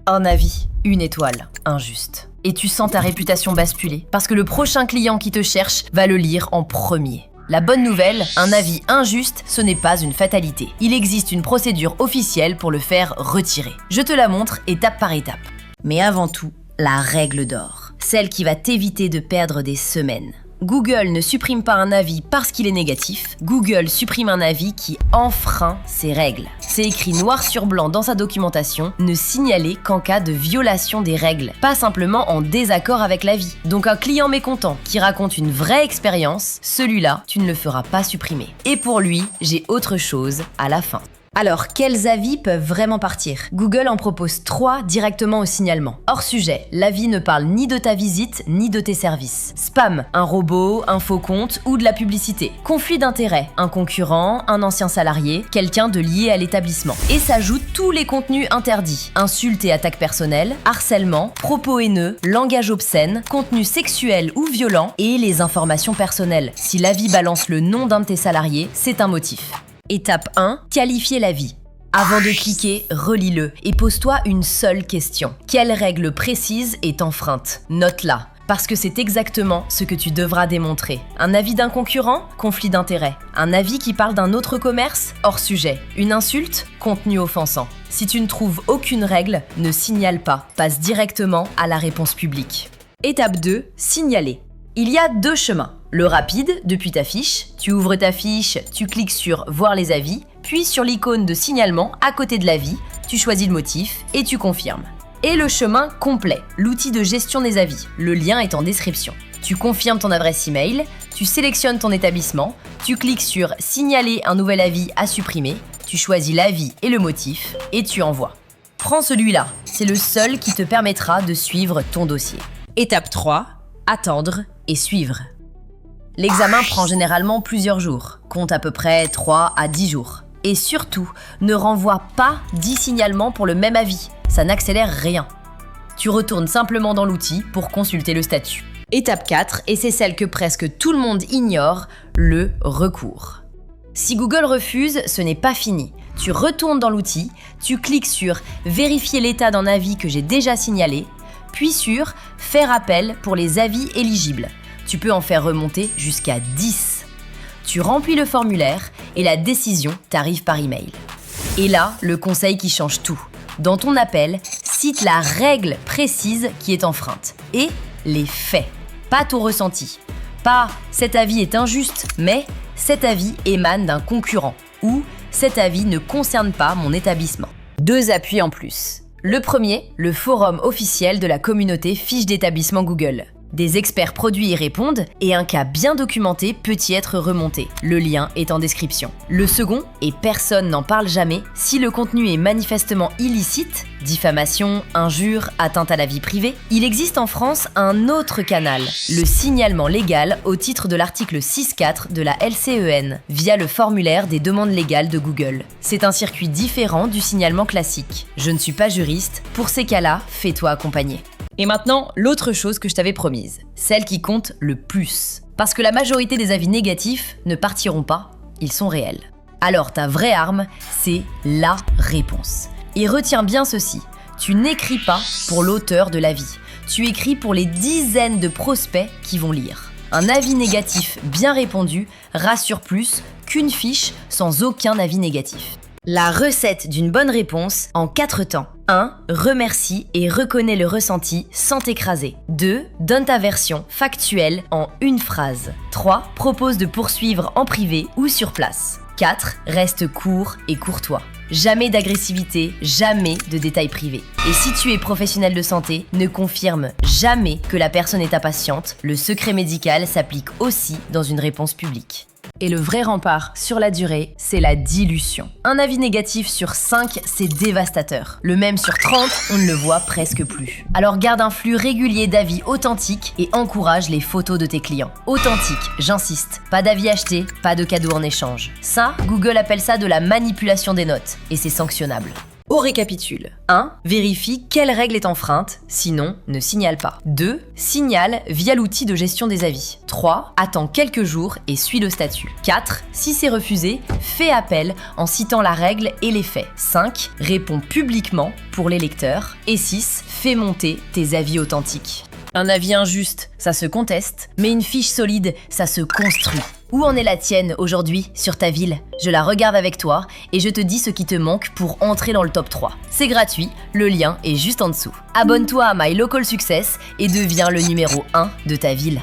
Un avis, une étoile, injuste. Et tu sens ta réputation basculer, parce que le prochain client qui te cherche va le lire en premier. La bonne nouvelle, un avis injuste, ce n'est pas une fatalité. Il existe une procédure officielle pour le faire retirer. Je te la montre étape par étape. Mais avant tout, la règle d'or, celle qui va t'éviter de perdre des semaines. Google ne supprime pas un avis parce qu'il est négatif, Google supprime un avis qui enfreint ses règles. C'est écrit noir sur blanc dans sa documentation, ne signaler qu'en cas de violation des règles, pas simplement en désaccord avec l'avis. Donc un client mécontent qui raconte une vraie expérience, celui-là, tu ne le feras pas supprimer. Et pour lui, j'ai autre chose à la fin. Alors, quels avis peuvent vraiment partir? Google en propose 3 directement au signalement. Hors sujet, l'avis ne parle ni de ta visite, ni de tes services. Spam, un robot, un faux compte ou de la publicité. Conflit d'intérêts, un concurrent, un ancien salarié, quelqu'un de lié à l'établissement. Et s'ajoutent tous les contenus interdits. Insultes et attaques personnelles, harcèlement, propos haineux, langage obscène, contenu sexuel ou violent et les informations personnelles. Si l'avis balance le nom d'un de tes salariés, c'est un motif. Étape 1, qualifier l'avis. Avant de cliquer, relis-le et pose-toi une seule question. Quelle règle précise est enfreinte? Note-la, parce que c'est exactement ce que tu devras démontrer. Un avis d'un concurrent? Conflit d'intérêt. Un avis qui parle d'un autre commerce? Hors sujet. Une insulte? Contenu offensant. Si tu ne trouves aucune règle, ne signale pas. Passe directement à la réponse publique. Étape 2, signaler. Il y a 2 chemins. Le rapide, depuis ta fiche, tu ouvres ta fiche, tu cliques sur « Voir les avis », puis sur l'icône de signalement à côté de l'avis, tu choisis le motif et tu confirmes. Et le chemin complet, l'outil de gestion des avis, le lien est en description. Tu confirmes ton adresse email, tu sélectionnes ton établissement, tu cliques sur « Signaler un nouvel avis à supprimer », tu choisis l'avis et le motif et tu envoies. Prends celui-là, c'est le seul qui te permettra de suivre ton dossier. Étape 3, attendre et suivre. L'examen prend généralement plusieurs jours, compte à peu près 3 à 10 jours. Et surtout, ne renvoie pas 10 signalements pour le même avis, ça n'accélère rien. Tu retournes simplement dans l'outil pour consulter le statut. Étape 4, et c'est celle que presque tout le monde ignore, le recours. Si Google refuse, ce n'est pas fini. Tu retournes dans l'outil, tu cliques sur « Vérifier l'état d'un avis que j'ai déjà signalé », puis sur « Faire appel pour les avis éligibles ». Tu peux en faire remonter jusqu'à 10. Tu remplis le formulaire et la décision t'arrive par email. Et là, le conseil qui change tout. Dans ton appel, cite la règle précise qui est enfreinte et les faits. Pas ton ressenti. Pas « cet avis est injuste », mais « cet avis émane d'un concurrent » ou « cet avis ne concerne pas mon établissement ». 2 appuis en plus. Le premier, le forum officiel de la communauté fiche d'établissement Google. Des experts produits y répondent et un cas bien documenté peut y être remonté. Le lien est en description. Le second, et personne n'en parle jamais, si le contenu est manifestement illicite, diffamation, injure, atteinte à la vie privée, il existe en France un autre canal, le signalement légal au titre de l'article 6.4 de la LCEN, via le formulaire des demandes légales de Google. C'est un circuit différent du signalement classique. Je ne suis pas juriste, pour ces cas-là, fais-toi accompagner. Et maintenant, l'autre chose que je t'avais promise, celle qui compte le plus. Parce que la majorité des avis négatifs ne partiront pas, ils sont réels. Alors ta vraie arme, c'est la réponse. Et retiens bien ceci, tu n'écris pas pour l'auteur de l'avis, tu écris pour les dizaines de prospects qui vont lire. Un avis négatif bien répondu rassure plus qu'une fiche sans aucun avis négatif. La recette d'une bonne réponse en 4 temps. 1. Remercie et reconnais le ressenti sans t'écraser. 2. Donne ta version factuelle en une phrase. 3. Propose de poursuivre en privé ou sur place. 4. Reste court et courtois. Jamais d'agressivité, jamais de détails privés. Et si tu es professionnel de santé, ne confirme jamais que la personne est ta patiente. Le secret médical s'applique aussi dans une réponse publique. Et le vrai rempart sur la durée, c'est la dilution. Un avis négatif sur 5, c'est dévastateur. Le même sur 30, on ne le voit presque plus. Alors garde un flux régulier d'avis authentiques et encourage les photos de tes clients. Authentique, j'insiste. Pas d'avis acheté, pas de cadeau en échange. Ça, Google appelle ça de la manipulation des notes et c'est sanctionnable. On récapitule. 1. Vérifie quelle règle est enfreinte, sinon ne signale pas. 2. Signale via l'outil de gestion des avis. 3. Attends quelques jours et suis le statut. 4. Si c'est refusé, fais appel en citant la règle et les faits. 5. Réponds publiquement pour les lecteurs. Et 6. Fais monter tes avis authentiques. Un avis injuste, ça se conteste, mais une fiche solide, ça se construit. Où en est la tienne aujourd'hui sur ta ville? Je la regarde avec toi et je te dis ce qui te manque pour entrer dans le top 3. C'est gratuit, le lien est juste en dessous. Abonne-toi à My Local Success et deviens le numéro 1 de ta ville.